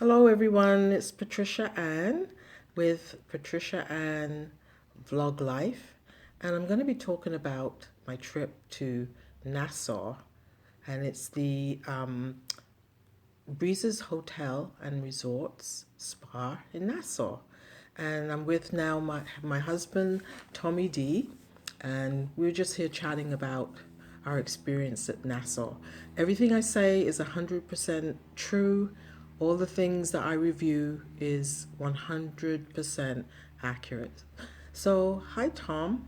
Hello, everyone. It's Patricia Ann with Patricia Ann Vlog Life, and I'm going to be talking about my trip to Nassau, and it's the Breezes Hotel and Resorts Spa in Nassau. And I'm with now my husband, Tommy D, and we're just here chatting about our experience at Nassau. Everything I say is 100% true. All the things that I review is 100% accurate. So, hi, Tom.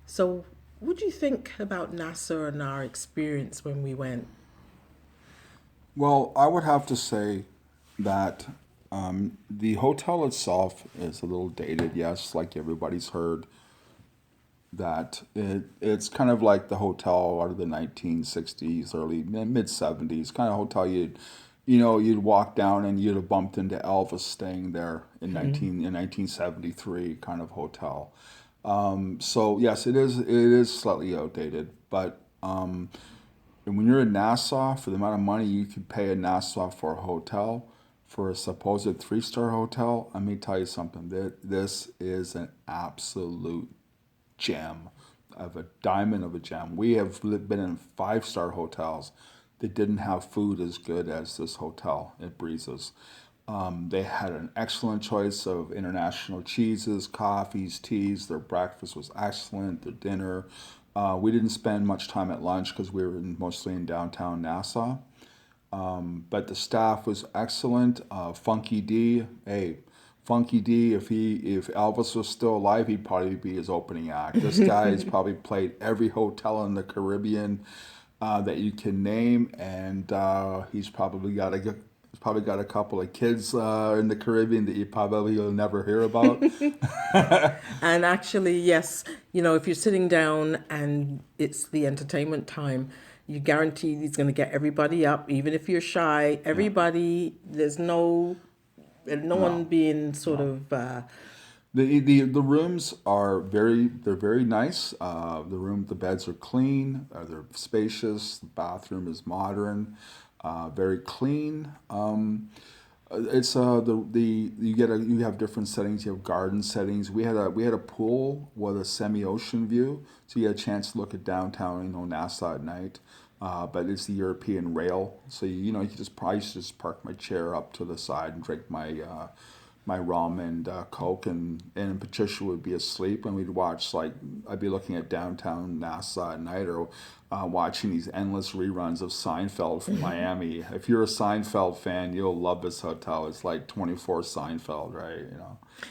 So, what do you think about Nassau and our experience when we went? Well, I would have to say that the hotel itself is a little dated. Yes, like everybody's heard that it's kind of like the hotel out of the 1960s, early mid 70s, kind of hotel you'd walk down and you'd have bumped into Elvis staying there in 1973 kind of hotel. So yes, it is slightly outdated, but and when you're in Nassau, for the amount of money you could pay in Nassau for a hotel, for a supposed three-star hotel, let me tell you something. This is an absolute gem of a diamond of a gem. We have been in five-star hotels that didn't have food as good as this hotel at Breezes. They had an excellent choice of international cheeses, coffees, teas. Their breakfast was excellent. Their dinner. We didn't spend much time at lunch because we were mostly in downtown Nassau. But the staff was excellent. Funky D, hey, Funky D, if Elvis was still alive, he'd probably be his opening act. This guy has probably played every hotel in the Caribbean that you can name, and he's probably got a couple of kids in the Caribbean that you probably will never hear about. And actually, yes, if you're sitting down and it's the entertainment time, you guarantee he's going to get everybody up, even if you're shy. Yeah, Everybody, there's no one no, being sort no. of The rooms they're very nice. The beds are clean. They're spacious. The bathroom is modern, very clean. It's the you have different settings. You have garden settings. We had a pool with a semi-ocean view, so you had a chance to look at downtown, Nassau at night. But it's the European rail, so you just probably just park my chair up to the side and drink my rum and Coke, and Patricia would be asleep, and we'd watch, like, I'd be looking at downtown Nassau at night, or watching these endless reruns of Seinfeld from Miami. If you're a Seinfeld fan, you'll love this hotel. It's like 24 Seinfeld, right?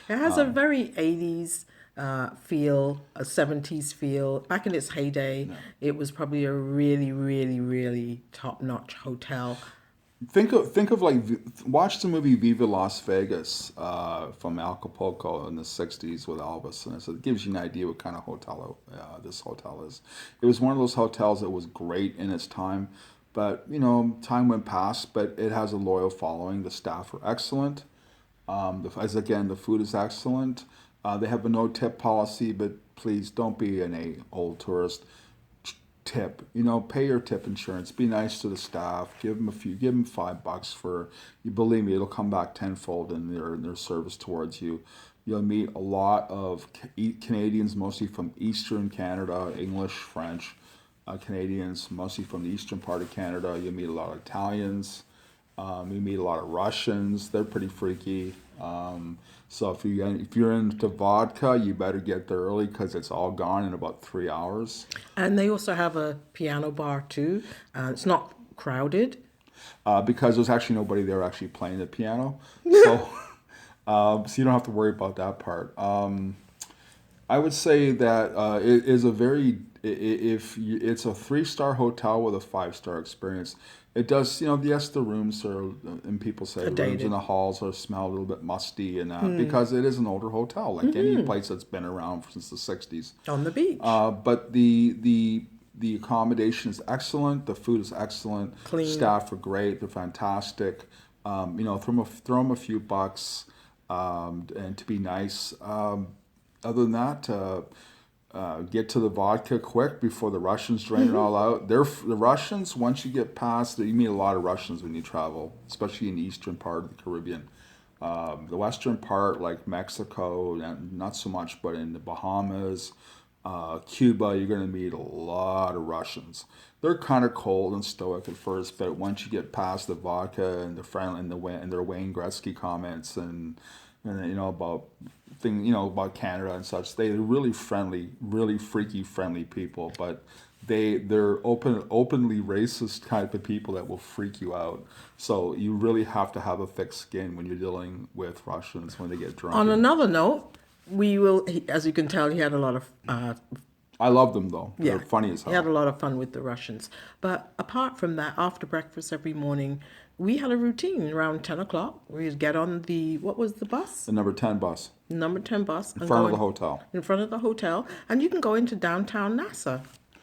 it has a very 80s feel, a 70s feel. Back in its heyday, Yeah. it was probably a really, really, really top-notch hotel. Think of like watch the movie Viva Las Vegas from Acapulco in the '60s with Elvis, and it gives you an idea what kind of hotel this hotel is. It was one of those hotels that was great in its time, but time went past. But it has a loyal following. The staff are excellent. As again, the food is excellent. They have a no tip policy, but please don't be an old tourist. Tip. Pay your tip insurance. Be nice to the staff. Give them $5 for. You believe me, it'll come back tenfold in their service towards you. You'll meet a lot of Canadians, mostly from Eastern Canada, English, French. Canadians, mostly from the eastern part of Canada. You'll meet a lot of Italians. You meet a lot of Russians. They're pretty freaky. So if you're into vodka, you better get there early because it's all gone in about 3 hours. And they also have a piano bar too. It's not crowded. Because there's actually nobody there actually playing the piano, so you don't have to worry about that part. I would say that it is a very if you, it's a three-star hotel with a five-star experience. It does, yes, the rooms are, and people say the rooms in Dated. the halls are smell a little bit musty, and because it is an older hotel, like any place that's been around since the '60s. On the beach. But the accommodation is excellent. The food is excellent. Clean. Staff are great. They're fantastic. Throw them a few bucks, and to be nice. Other than that, get to the vodka quick before the Russians drain it all out. The Russians, once you get past, you meet a lot of Russians when you travel, especially in the eastern part of the Caribbean. The western part, like Mexico, not so much, but in the Bahamas, Cuba, you're going to meet a lot of Russians. They're kind of cold and stoic at first, but once you get past the vodka and the friend and their Wayne Gretzky comments and about about Canada and such, they're really friendly, really freaky friendly people, but they're openly racist type of people that will freak you out. So you really have to have a thick skin when you're dealing with Russians when they get drunk. On another note, as you can tell, he had a lot of I love them though. yeah, They're funny as he had a hell. lot of fun with the Russians. But apart from that, after breakfast every morning, we had a routine around 10 o'clock. We'd get on what was the bus? The number 10 bus Number 10 bus. in front of the hotel In front of the hotel. And you can go into downtown Nassau.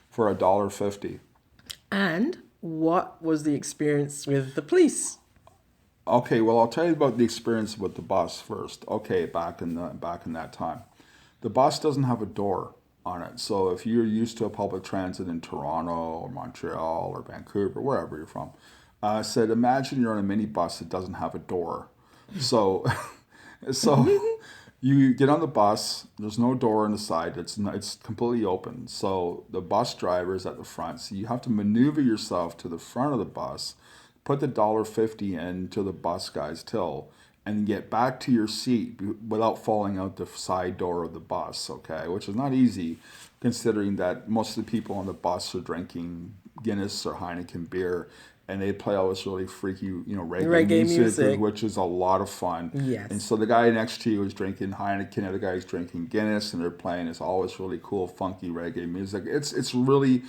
for $1.50. And what was the experience with the police? Okay, well, I'll tell you about the experience with the bus first. Okay, back in that time, the bus doesn't have a door on it. So if you're used to a public transit in Toronto or Montreal or Vancouver, wherever you're from, I said, imagine you're on a mini bus that doesn't have a door. So, so you get on the bus. There's no door on the side. It's completely open. So the bus driver is at the front. So you have to maneuver yourself to the front of the bus, put the $1.50 into the bus guy's till, and get back to your seat without falling out the side door of the bus. Okay, which is not easy, considering that most of the people on the bus are drinking Guinness or Heineken beer, and they play all this really freaky, reggae music, which is a lot of fun. Yes. And so the guy next to you is drinking Heineken, the other guy's drinking Guinness, and they're playing this always really cool, funky reggae music. It's really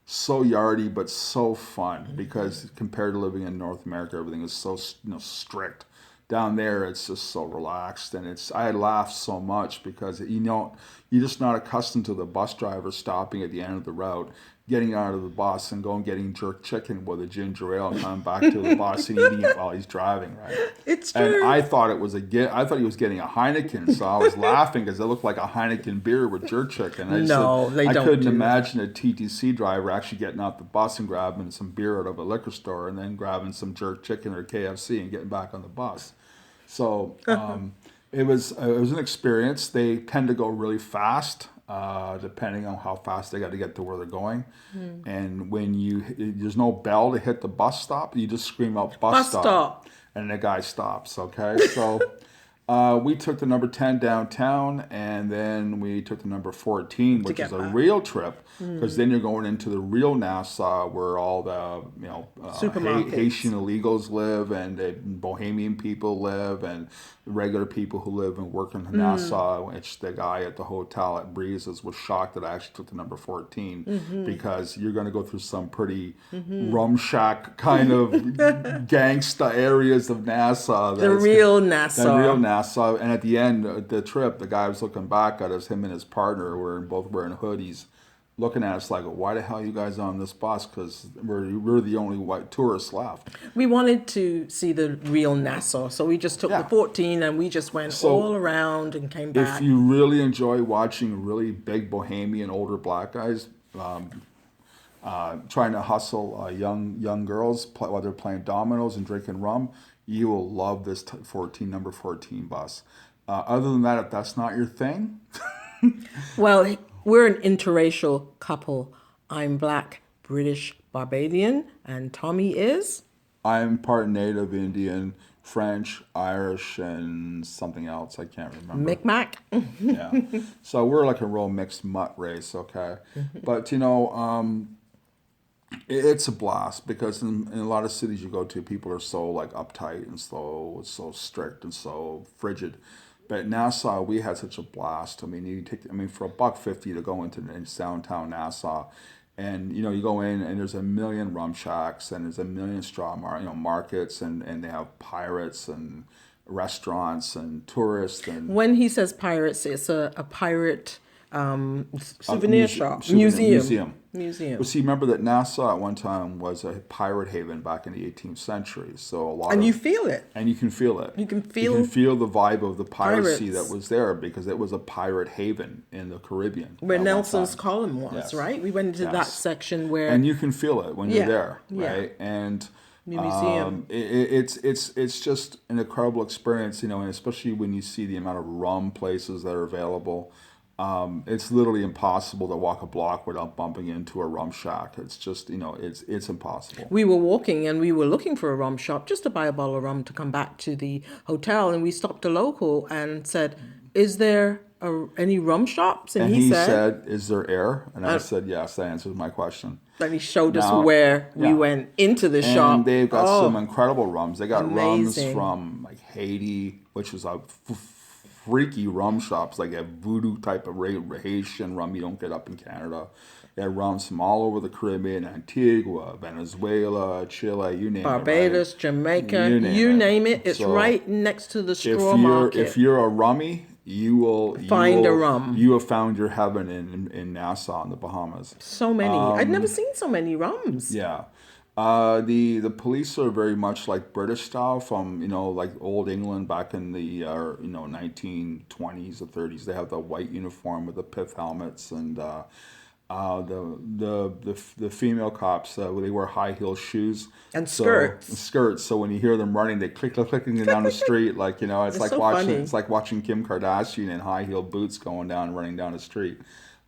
so yardy, but so fun because compared to living in North America, everything is so strict. Down there, it's just so relaxed, and I laughed so much because you're just not accustomed to the bus driver stopping at the end of the route, getting out of the bus and going getting jerk chicken with a ginger ale and coming back to the bus and eating it while he's driving, right? It's true. And I thought I thought he was getting a Heineken, so I was laughing because it looked like a Heineken beer with jerk chicken. They I don't couldn't do imagine a TTC driver actually getting out the bus and grabbing some beer out of a liquor store and then grabbing some jerk chicken or KFC and getting back on the bus. So it was an experience. They tend to go really fast, depending on how fast they got to get to where they're going. And when there's no bell to hit the bus stop, you just scream out bus stop, and the guy stops. Okay, so we took the number 10 downtown, and then we took the number 14, which is a real trip, because then you're going into the real Nassau, where all the Supermarkets. Haitian illegals live, and the Bohemian people live, and regular people who live and work in Nassau. Which the guy at the hotel at Breezes was shocked that I actually took the number 14 because you're going to go through some pretty rum shack kind of gangsta areas of Nassau. The real Nassau. And at the end of the trip, the guy was looking back at us, him and his partner were both wearing hoodies, looking at us like, why the hell are you guys on this bus? Because we're the only white tourists left. We wanted to see the real Nassau, so we just took the 14 and we just went all around and came back. If you really enjoy watching really big Bohemian older black guys trying to hustle young girls while they're playing dominoes and drinking rum, you will love this number 14 bus. Other than that, if that's not your thing... Well, we're an interracial couple. I'm Black, British, Barbadian, and Tommy is? I'm part Native Indian, French, Irish, and something else. I can't remember. Micmac? Yeah. So we're like a real mixed mutt race, okay? But, it's a blast because in a lot of cities you go to, people are so like uptight and so strict and so frigid. But Nassau, we had such a blast. I mean, for $1.50 to go into downtown Nassau, and you go in and there's a million rum shacks and there's a million straw markets and they have pirates and restaurants and tourists and. When he says pirates, it's a pirate souvenir shop, Museum. But museum. see, remember that Nassau at one time was a pirate haven back in the 18th century. So a lot And of you feel it. and you can feel it. You can You can feel feel the vibe of the piracy that pirates. was there because it was a pirate haven in the Caribbean Where at one Nelson's time. column was, Yes, right? We went into that yes, section where, and you can feel it when you're yeah, there, yeah, right? And the museum. it's just an incredible experience, you know, and especially when you see the amount of rum places that are available. It's literally impossible to walk a block without bumping into a rum shack. It's just, you know, it's impossible. We were walking and we were looking for a rum shop just to buy a bottle of rum to come back to the hotel. And we stopped a local and said, "Is there any rum shops?" And And he he said, said, "Is there air?" And I uh, said, "Yes." That answers my question. and he showed us Now, where we yeah, went into the and shop. they've got some Oh, incredible rums. They got rums amazing. from like Haiti, which is a freaky rum shops, like a voodoo type of Haitian rum you don't get up in Canada. They have rums from all over the Caribbean, Antigua, Venezuela, Chile, you name it, right? Barbados, Jamaica, You name you it. name it. It's So right next to the if straw if market. you're a rummy, Find a rum. you have found your heaven in Nassau in the Bahamas. So many. I'd never seen so many rums. Yeah. The police are very much like British style from, you know, like old England back in the, 1920s or 30s. They have the white uniform with the pith helmets and the female cops, they wear high heel shoes. And So skirts. skirts. So when you hear them running, they clicking Click, down the click, click. street like, you know, It's so funny. it's like watching Kim Kardashian in high heel boots going down running down the street.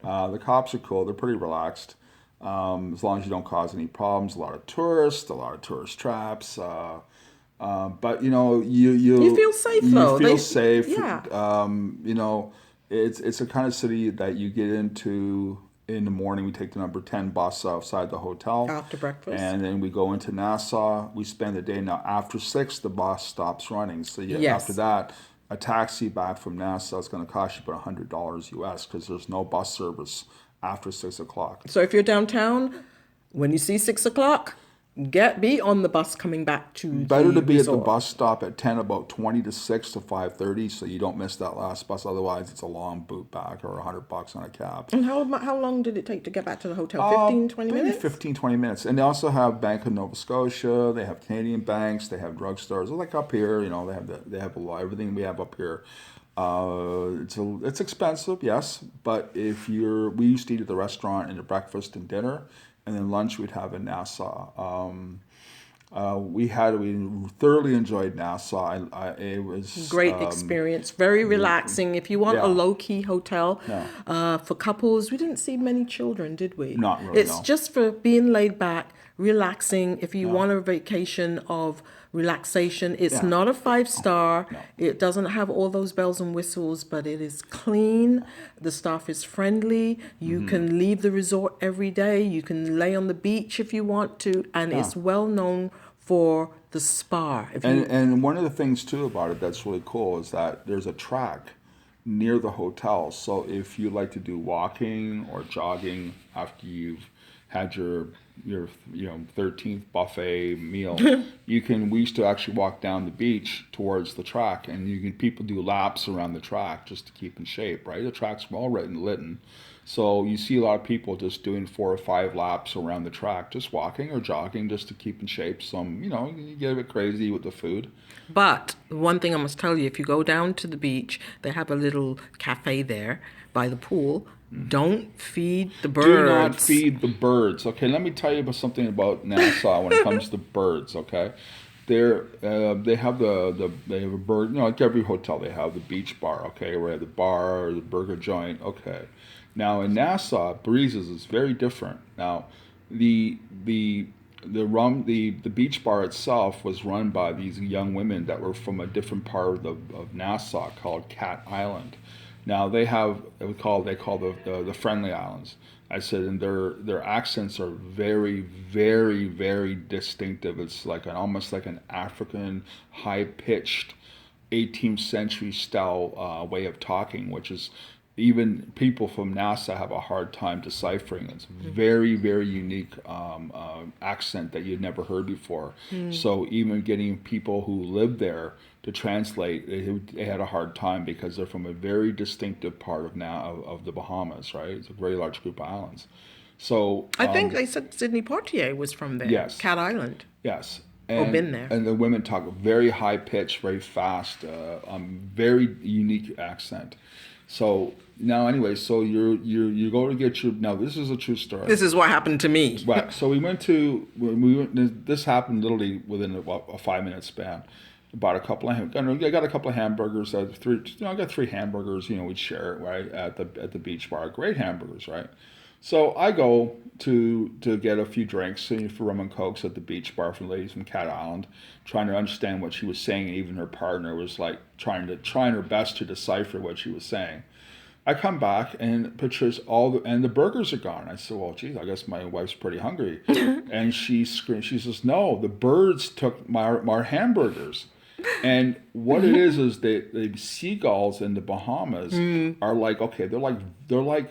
The cops are cool. They're pretty relaxed. As long as you don't cause any problems. A lot of tourists, a lot of tourist traps. But you know, You feel safe you though. feel safe. Yeah. You know, it's a kind of city that you get into in the morning. We take the number 10 bus outside the hotel, After breakfast. and then we go into Nassau. We spend the day. Now after 6, the bus stops running. So yeah, after Yes. that. A taxi back from Nassau is going to cost you about $100 US because there's no bus service after 6 o'clock. So if you're downtown, when you see 6 o'clock, be on the bus coming back to Better the to be at the resort. bus stop at 10, about 20 to 6 to 5:30, so you don't miss that last bus. Otherwise, it's a long boot back or $100 on a cab. And how long did it take to get back to the hotel? 15, 20 Maybe minutes? 15, 20 minutes. And they also have Bank of Nova Scotia. They have Canadian banks. They have drugstores. Like up here, you know, they have a lot, everything we have up here. It's expensive, yes, but we used to eat at the restaurant and the breakfast and dinner, and then lunch we'd have in Nassau. We thoroughly enjoyed Nassau. It was Great experience, very relaxing. If you want a yeah, low key hotel no, for couples, we didn't see many children, did we? not really, It's no. just for being laid back, relaxing. If you Yeah, want a vacation of relaxation, it's yeah, not a 5 star. no. It doesn't have all those bells and whistles, but it is clean. The staff is friendly. You can leave the resort every day. You can lay on the beach if you want to, and Yeah. it's well known for the spa. If And you and one of the things too about it that's really cool is that there's a track near the hotel. So if you like to do walking or jogging after you've had your 13th buffet meal, we used to actually walk down the beach towards the track, and people do laps around the track just to keep in shape, right? The track's well lit. So you see a lot of people just doing 4 or 5 laps around the track, just walking or jogging just to keep in shape. Some, you get a bit crazy with the food. But one thing I must tell you, if you go down to the beach, they have a little cafe there by the pool. Don't feed the Do not birds. feed the birds. Okay, let me tell you about something about Nassau when it comes to birds. Okay, they have they have a bird. Like every hotel, they have the beach bar. Okay, where they have the bar or the burger joint. Okay, now in Nassau, Breezes is very different. Now, the the the beach bar itself was run by these young women that were from a different part of Nassau called Cat Island. Now they call the Friendly Islands. I said, and their accents are very, very, very distinctive. It's like almost like an African high pitched 18th century style way of talking, which is even people from NASA have a hard time deciphering. It's very, very unique accent that you'd never heard before. So even getting people who live there to translate, they had a hard time because they're from a very distinctive part of the Bahamas, right? It's a very large group of islands. So I think they said Sidney Poitier was from there, yes, Cat Island, yes, or been there. and the women talk very high pitched, very fast, very unique accent. So now, anyway, so you go to get your. Now, this is a true story. This is what happened to me. Right. So we went. This happened literally within a 5 minute span. Bought a couple of. I got a couple of hamburgers. I got three hamburgers. We'd share it right at the beach bar. Great hamburgers, right? So I go to get a few drinks for rum and cokes at the beach bar from ladies from Cat Island, trying to understand what she was saying, and even her partner was like trying her best to decipher what she was saying. I come back and pictures and the burgers are gone. I said, "Well, geez, I guess my wife's pretty hungry." And she screams. She says, "No, the birds took my hamburgers." And what it is the seagulls in the Bahamas are like, okay, they're like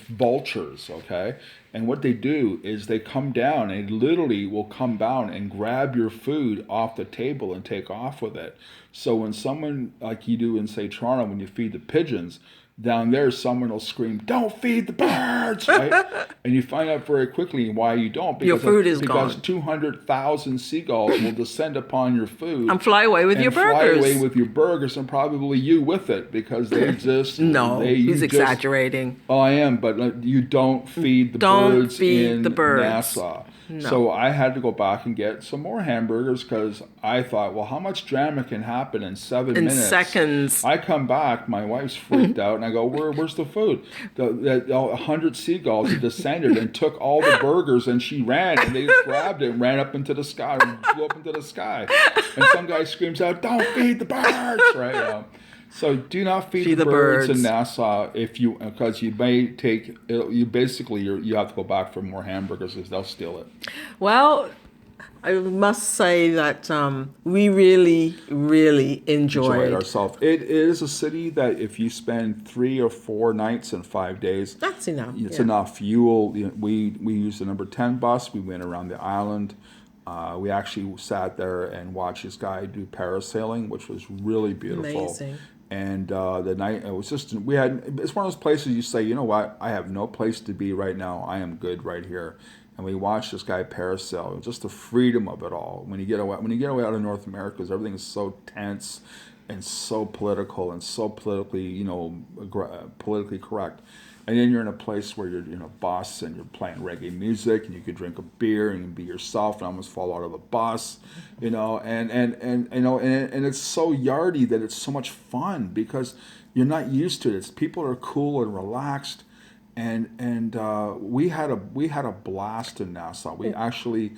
vultures, okay? And what they do is they come down and literally will come down and grab your food off the table and take off with it. So when someone, like you do in, say, Toronto, when you feed the pigeons, down there someone will scream, "Don't feed the birds," right? And you find out very quickly why you don't. Your food is because gone. 200,000 seagulls will descend upon your food And fly away with your burgers. Fly away with your burgers, and probably you with it, because they just No, he's exaggerating. Oh, I am, but you don't feed the Don't birds feed in the birds. Nassau. No. So I had to go back and get some more hamburgers because I thought, well, how much drama can happen in 7 minutes? In seconds. I come back, my wife's freaked out, and I go, where's the food? 100 seagulls had descended and took all the burgers, and she ran, and they just grabbed it and ran up into the sky, and flew up into the sky. And some guy screams out, "Don't feed the birds!" Right? So do not feed the birds in Nassau because you may take you have to go back for more hamburgers because they'll steal it. Well, I must say that we really, really enjoyed ourselves. It is a city that if you spend 3 or 4 nights and 5 days, that's enough. It's enough. We used the number 10 bus. We went around the island. We actually sat there and watched this guy do parasailing, which was really beautiful. Amazing. And the night, it was just, it's one of those places you say, you know what, I have no place to be right now. I am good right here. And we watched this guy parasail, just the freedom of it all. When you get away out of North America, because everything is so tense and so political and so politically, politically correct. And then you're in a place where you're a bus and you're playing reggae music and you could drink a beer and you can be yourself and almost fall out of the bus, and it's so yardy that it's so much fun because you're not used to it. People are cool and relaxed, and we had a blast in Nassau. We actually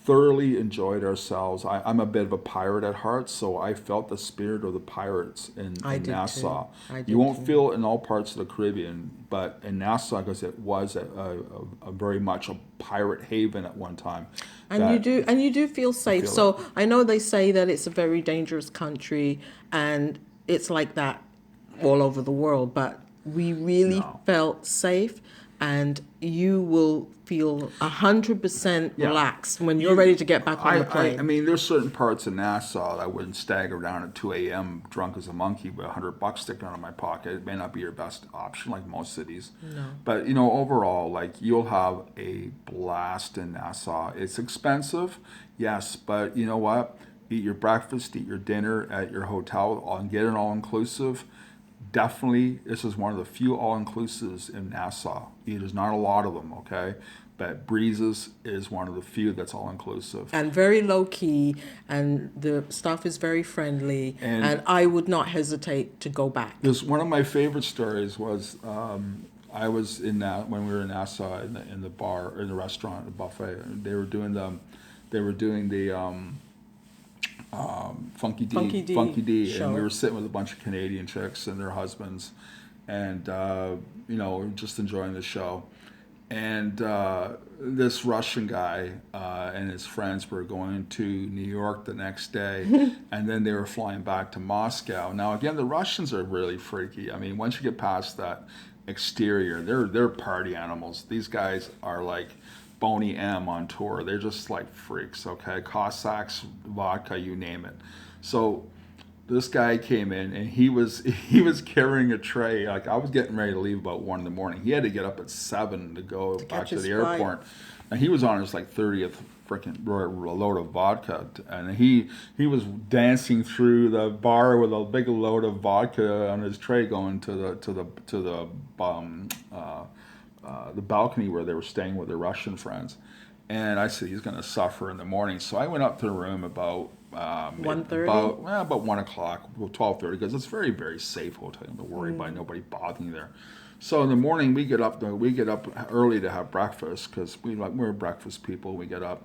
thoroughly enjoyed ourselves. I'm a bit of a pirate at heart, so I felt the spirit of the pirates in Nassau. You won't feel it in all parts of the Caribbean, but in Nassau, because it was a very much a pirate haven at one time. And you do feel safe. So I know they say that it's a very dangerous country, and it's like that all over the world, but we really felt safe, and you will feel 100% relaxed when you're ready to get back on the plane. I mean, there's certain parts of Nassau that I wouldn't stagger down at 2 a.m. drunk as a monkey with $100 sticking out of my pocket. It may not be your best option, like most cities. No. But overall, like, you'll have a blast in Nassau. It's expensive, yes, but you know what? Eat your breakfast, eat your dinner at your hotel, and get an all-inclusive. Definitely, this is one of the few all-inclusives in Nassau. There's not a lot of them, okay? But Breezes is one of the few that's all-inclusive. And very low-key, and the staff is very friendly, and I would not hesitate to go back. One of my favorite stories was I was when we were in Nassau in the bar, in the restaurant, the buffet. They were doing the Funky D, show. And we were sitting with a bunch of Canadian chicks and their husbands, and just enjoying the show. and this Russian guy and his friends were going to New York the next day, and then they were flying back to Moscow. Now, again, the Russians are really freaky. I mean, once you get past that exterior, they're party animals. These guys are like Boney M on tour. They're just like freaks. Okay, Cossacks, vodka, you name it. So this guy came in and he was carrying a tray. Like I was getting ready to leave about 1 in the morning. He had to get up at 7 to go back catch to his the flight. airport. And he was on his like 30th freaking load of vodka, and he was dancing through the bar with a big load of vodka on his tray, going the balcony where they were staying with their Russian friends. And I said he's going to suffer in the morning. So I went up to the room about 1:30? about 1 o'clock, 12:30, because it's very very safe hotel. Don't worry about nobody bothering you there. So in the morning we get up early to have breakfast because we're breakfast people. We get up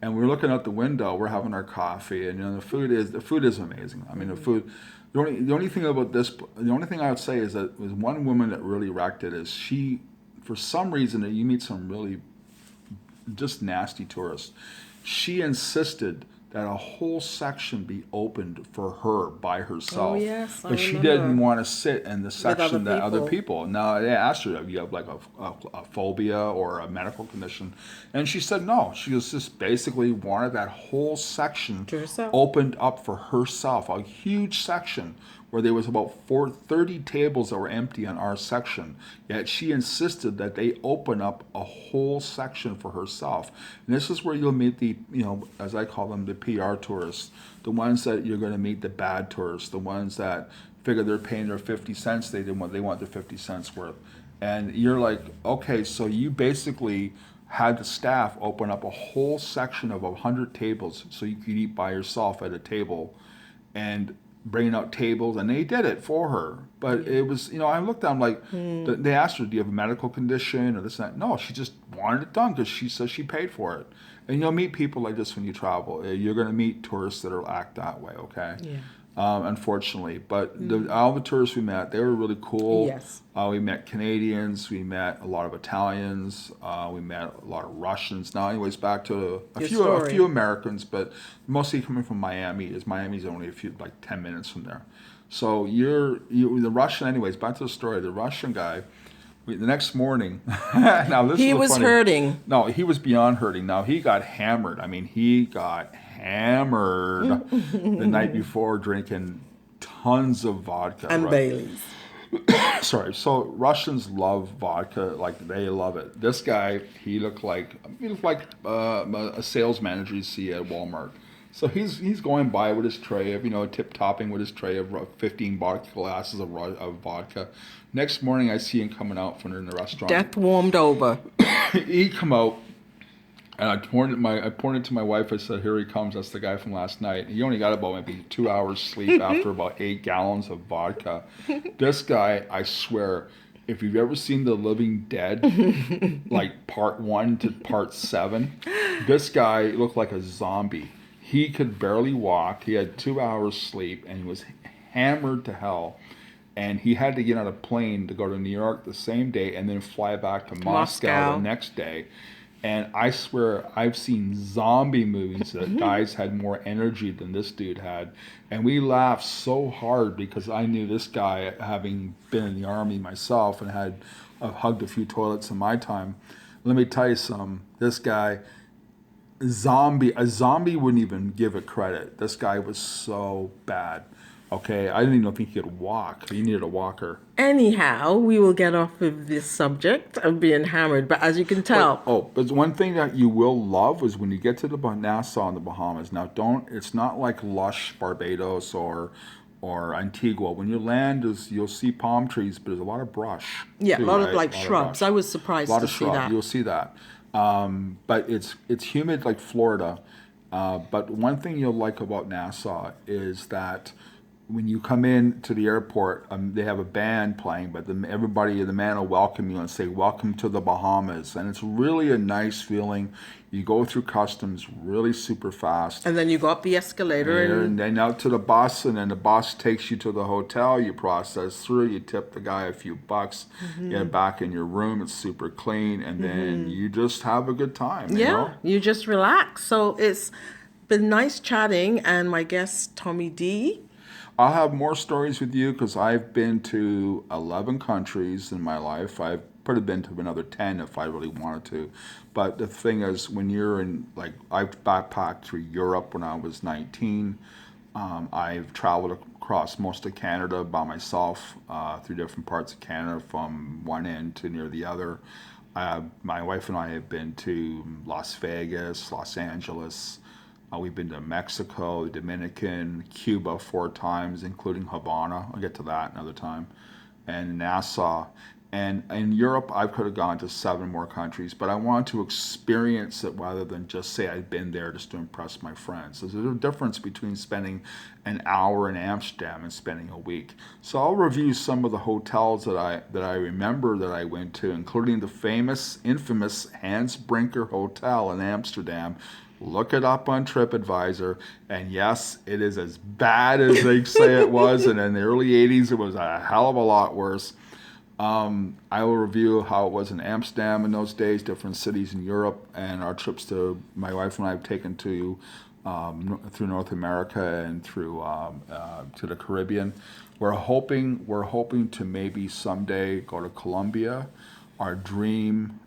and we're looking out the window. We're having our coffee, and the food is amazing. I mean the food. The only thing about this, the only thing I would say is that was one woman that really wrecked it. Is she, for some reason, you meet some really just nasty tourists. She insisted that a whole section be opened for her by herself. Oh, yes, I But she remember. didn't want to sit in the section that other people. people. Now, they asked her, "Do you have like a phobia or a medical condition?" And she said no. She was just basically wanted that whole section To herself. opened up for herself. A huge section where there was about 30 tables that were empty on our section. Yet she insisted that they open up a whole section for herself. And this is where you'll meet the, as I call them, the PR tourists, the ones that you're going to meet, the bad tourists, the ones that figure they're paying their 50 cents, they want their 50 cents worth. And you're like, okay, so you basically had the staff open up a whole section of 100 tables so you could eat by yourself at a table, and bringing out tables, and they did it for her. But it was, I looked at them like, they asked her, "Do you have a medical condition or this and that?" No, she just wanted it done because she says she paid for it. And you'll meet people like this when you travel. You're going to meet tourists that'll act that way, okay? Yeah. Unfortunately. But all the tourists we met, they were really cool. Yes. We met Canadians, we met a lot of Italians, we met a lot of Russians. Now, anyways, back to a story. few Americans, but mostly coming from Miami. Miami's only like 10 minutes from there. So the Russian, anyways. Back to the story. The Russian guy. The next morning, now this He is was funny. hurting. No, he was beyond hurting. Now he got hammered. I mean, he got hammered the night before, drinking tons of vodka. And right? Bailey's. Sorry. So Russians love vodka, like they love it. This guy, he looked like a sales manager you see at Walmart. So he's going by with his tray of tip topping with his tray of 15 vodka glasses of vodka. Next morning, I see him coming out from in the restaurant. Death warmed over. He come out, and I pointed to my wife. I said, "Here he comes. That's the guy from last night." He only got about maybe 2 hours sleep after about 8 gallons of vodka. This guy, I swear, if you've ever seen The Living Dead, like part 1 to part 7, this guy looked like a zombie. He could barely walk. He had 2 hours sleep, and he was hammered to hell. And he had to get on a plane to go to New York the same day and then fly back to Moscow the next day. And I swear, I've seen zombie movies that guys had more energy than this dude had. And we laughed so hard because I knew this guy, having been in the Army myself and I've hugged a few toilets in my time. Let me tell you something. This guy, a zombie wouldn't even give it credit. This guy was so bad. Okay, I didn't even think he could walk. He needed a walker. Anyhow, we will get off of this subject of being hammered, but as you can tell, But one thing that you will love is when you get to the Nassau in the Bahamas. Now, it's not like lush Barbados or Antigua. When you land, you'll see palm trees, but there's a lot of brush. yeah, too, a lot of right? like A lot of shrubs. brush. I was surprised A lot to of see shrub. that. You'll see that. But it's humid like Florida. But one thing you'll like about Nassau is that when you come in to the airport, they have a band playing, but the man will welcome you and say, "Welcome to the Bahamas," and it's really a nice feeling. You go through customs really super fast, And then you go up the escalator and and then out to the bus, and then the bus takes you to the hotel. You process through, you tip the guy a few bucks, get back in your room. It's super clean, and then you just have a good time. You yeah, know. you just relax. So it's been nice chatting, and my guest Tommy D. I'll have more stories with you because I've been to 11 countries in my life. I've probably been to another 10 if I really wanted to. But the thing is, when you're in, like, I've backpacked through Europe when I was 19. I've traveled across most of Canada by myself through different parts of Canada from one end to near the other. My wife and I have been to Las Vegas, Los Angeles. We've been to Mexico, the Dominican, Cuba 4 times, including Havana. I'll get to that another time. And Nassau. And in Europe, I could have gone to 7 more countries, but I wanted to experience it rather than just say I'd been there just to impress my friends. There's a difference between spending an hour in Amsterdam and spending a week. So I'll review some of the hotels that I remember that I went to, including the famous, infamous Hans Brinker Hotel in Amsterdam. Look it up on TripAdvisor, and yes, it is as bad as they say it was, and in the early 80s, it was a hell of a lot worse. I will review how it was in Amsterdam in those days, different cities in Europe, and our trips to my wife and I have taken to through North America and through to the Caribbean. We're hoping to maybe someday go to Colombia. Our dream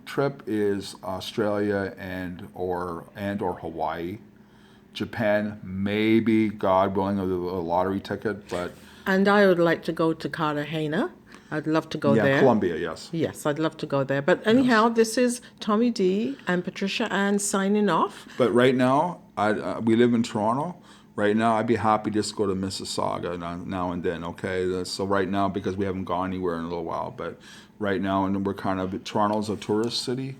trip is Australia and or Hawaii. Japan, maybe, God willing, a lottery ticket, but And I would like to go to Cartagena. I'd love to go yeah, there. Colombia, yes. Yes, I'd love to go there. But anyhow, this is Tommy D and Patricia Ann signing off. But right now, we live in Toronto. Right now, I'd be happy just to go to Mississauga now and then. Okay, so right now, because we haven't gone anywhere in a little while, but right now, and we're Toronto's a tourist city,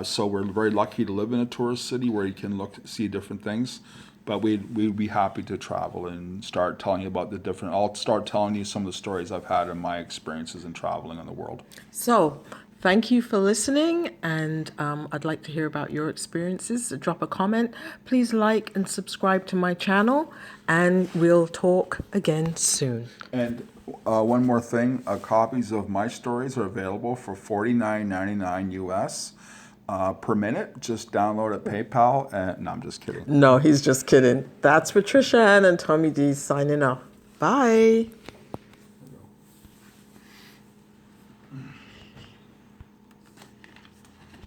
so we're very lucky to live in a tourist city where you can see different things. But we'd be happy to travel and start telling you about the different. I'll start telling you some of the stories I've had in my experiences in traveling in the world. So, thank you for listening, and I'd like to hear about your experiences. Drop a comment. Please like and subscribe to my channel, and we'll talk again soon. And one more thing, copies of my stories are available for $49.99 US per minute. Just download at PayPal. And no, I'm just kidding. No, he's just kidding. That's Patricia Ann and Tommy D signing off. Bye.